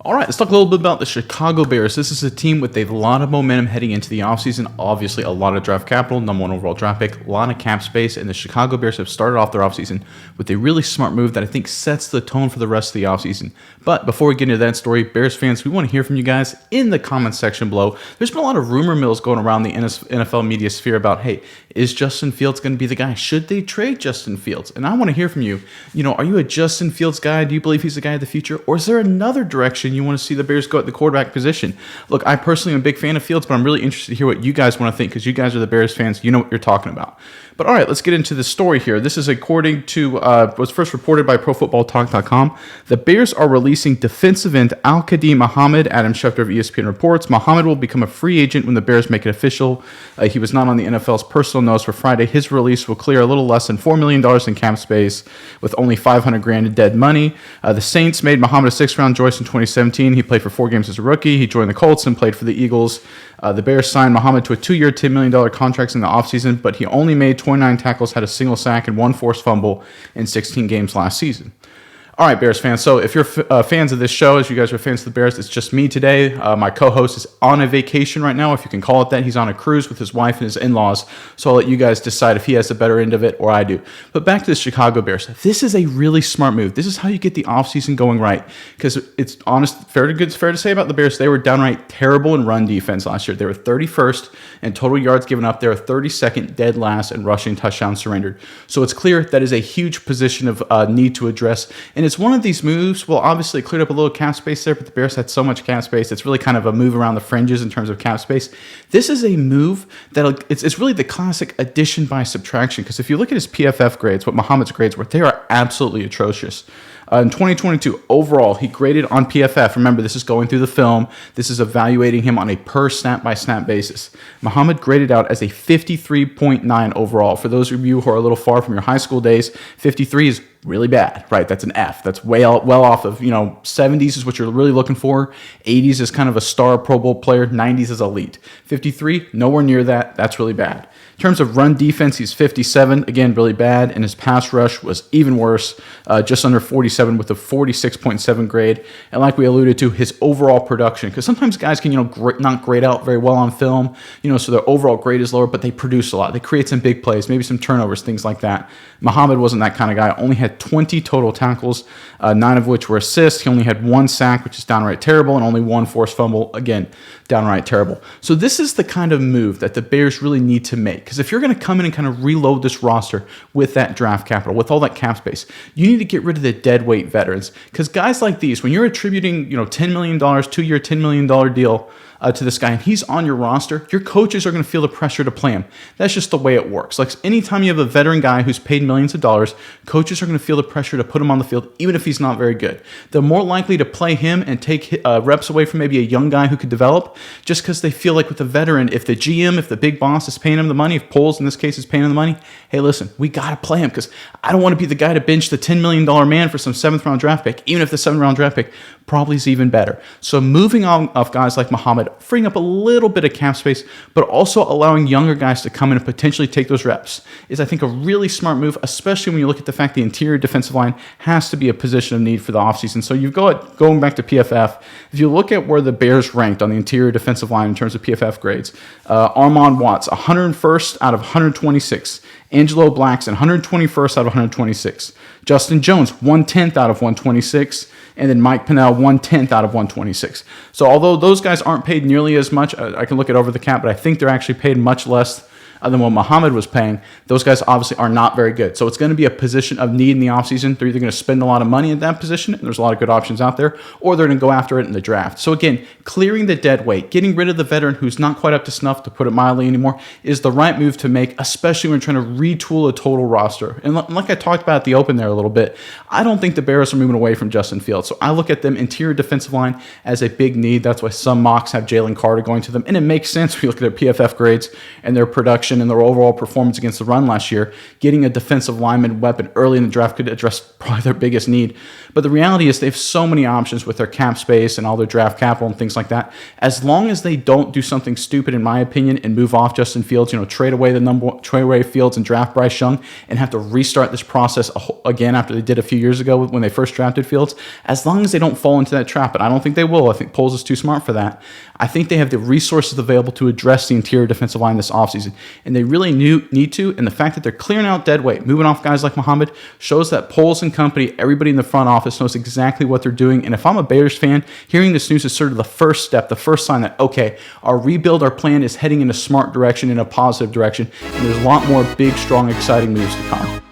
All right, let's talk a little bit about the Chicago Bears. This is a team with a lot of momentum heading into the offseason. Obviously, a lot of draft capital, number one overall draft pick, a lot of cap space, and the Chicago Bears have started off their offseason with a really smart move that I think sets the tone for the rest of the offseason. But before we get into that story, Bears fans, we want to hear from you guys in the comments section below. There's been a lot of rumor mills going around the NFL media sphere about, hey, is Justin Fields going to be the guy? Should they trade Justin Fields? And I want to hear from you. Are you a Justin Fields guy? Do you believe he's the guy of the future? Or is there another direction you want to see the Bears go at the quarterback position? Look, I personally am a big fan of Fields, but I'm really interested to hear what you guys want to think because you guys are the Bears fans. You know what you're talking about. But all right, let's get into the story here. This is according to was first reported by ProFootballTalk.com. The Bears are releasing defensive end Al-Quadin Muhammad. Adam Schefter of ESPN reports Muhammad will become a free agent when the Bears make it official. He was not on the NFL's personal notes for Friday. His release will clear a little less than $4 million in cap space with only $500,000 in dead money. The Saints made Muhammad a sixth-round choice in 2017. He played for 4 games as a rookie. He joined the Colts and played for the Eagles. The Bears signed Muhammad to a 2-year, $10 million contract in the offseason, but he only made 29 tackles, had a single sack, and 1 forced fumble in 16 games last season. All right, Bears fans. So if you're fans of this show, as you guys are fans of the Bears, it's just me today. My co-host is on a vacation right now, if you can call it that. He's on a cruise with his wife and his in-laws. So I'll let you guys decide if he has the better end of it or I do. But back to the Chicago Bears. This is a really smart move. This is how you get the offseason going right. Because it's fair to say about the Bears, they were downright terrible in run defense last year. They were 31st in total yards given up. They were 32nd dead last in rushing touchdowns surrendered. So it's clear that is a huge position of need to address. And it's one of these moves. Well, obviously, it cleared up a little cap space there, but the Bears had so much cap space. It's really kind of a move around the fringes in terms of cap space. This is a move that it's really the classic addition by subtraction. Because if you look at his PFF grades, what Muhammad's grades were, they are absolutely atrocious. In 2022, overall, he graded on PFF. Remember, this is going through the film. This is evaluating him on a per snap-by-snap basis. Muhammad graded out as a 53.9 overall. For those of you who are a little far from your high school days, 53 is really bad, right? That's an F. That's well off of, 70s is what you're really looking for. 80s is kind of a star Pro Bowl player. 90s is elite. 53, nowhere near that. That's really bad. In terms of run defense, he's 57, again, really bad, and his pass rush was even worse, just under 47 with a 46.7 grade. And like we alluded to, his overall production, because sometimes guys can, not grade out very well on film, so their overall grade is lower, but they produce a lot. They create some big plays, maybe some turnovers, things like that. Muhammad wasn't that kind of guy. Only had 20 total tackles, 9 of which were assists. He only had 1 sack, which is downright terrible, and only 1 forced fumble, again, downright terrible. So this is the kind of move that the Bears really need to make. Because if you're going to come in and kind of reload this roster with that draft capital, with all that cap space, you need to get rid of the dead weight veterans. Because guys like these, when you're attributing, $10 million, 2-year, $10 million deal to this guy, and he's on your roster, your coaches are going to feel the pressure to play him. That's just the way it works. Like anytime you have a veteran guy who's paid millions of dollars, coaches are going to feel the pressure to put him on the field, even if he's not very good. They're more likely to play him and take reps away from maybe a young guy who could develop, just because they feel like with the veteran, if the GM, if the big boss is paying him the money, if Poles in this case is paying him the money, hey, listen, we got to play him because I don't want to be the guy to bench the $10 million man for some 7th-round draft pick, even if the 7th-round draft pick probably is even better. So moving on of guys like Muhammad, freeing up a little bit of cap space, but also allowing younger guys to come in and potentially take those reps is, I think, a really smart move, especially when you look at the fact the interior defensive line has to be a position of need for the offseason. So you've got, going back to PFF, if you look at where the Bears ranked on the interior defensive line in terms of PFF grades, Armand Watts, 101st out of 126. Angelo Blackson, 121st out of 126. Justin Jones, 110th out of 126. And then Mike Pennell, 110th out of 126. So although those guys aren't paid nearly as much, I can look it over the cap, but I think they're actually paid much less than what Muhammad was paying. Those guys obviously are not very good. So it's going to be a position of need in the offseason. They're either going to spend a lot of money at that position, and there's a lot of good options out there, or they're going to go after it in the draft. So again, clearing the dead weight, getting rid of the veteran who's not quite up to snuff, to put it mildly anymore, is the right move to make, especially when you're trying to retool a total roster. And like I talked about at the open there a little bit, I don't think the Bears are moving away from Justin Fields. So I look at them interior defensive line as a big need. That's why some mocks have Jalen Carter going to them. And it makes sense when you look at their PFF grades and their production production and their overall performance against the run last year, getting a defensive lineman weapon early in the draft could address probably their biggest need. But the reality is they have so many options with their cap space and all their draft capital and things like that. As long as they don't do something stupid, in my opinion, and move off Justin Fields, trade away Fields and draft Bryce Young and have to restart this process again after they did a few years ago when they first drafted Fields, as long as they don't fall into that trap, and I don't think they will. I think Poles is too smart for that. I think they have the resources available to address the interior defensive line this offseason, and they really need to, and the fact that they're clearing out dead weight, moving off guys like Muhammad, shows that Poles and company, everybody in the front office knows exactly what they're doing. And if I'm a Bears fan, hearing this news is sort of the first step, the first sign that, okay, our rebuild, our plan is heading in a smart direction, in a positive direction, and there's a lot more big, strong, exciting moves to come.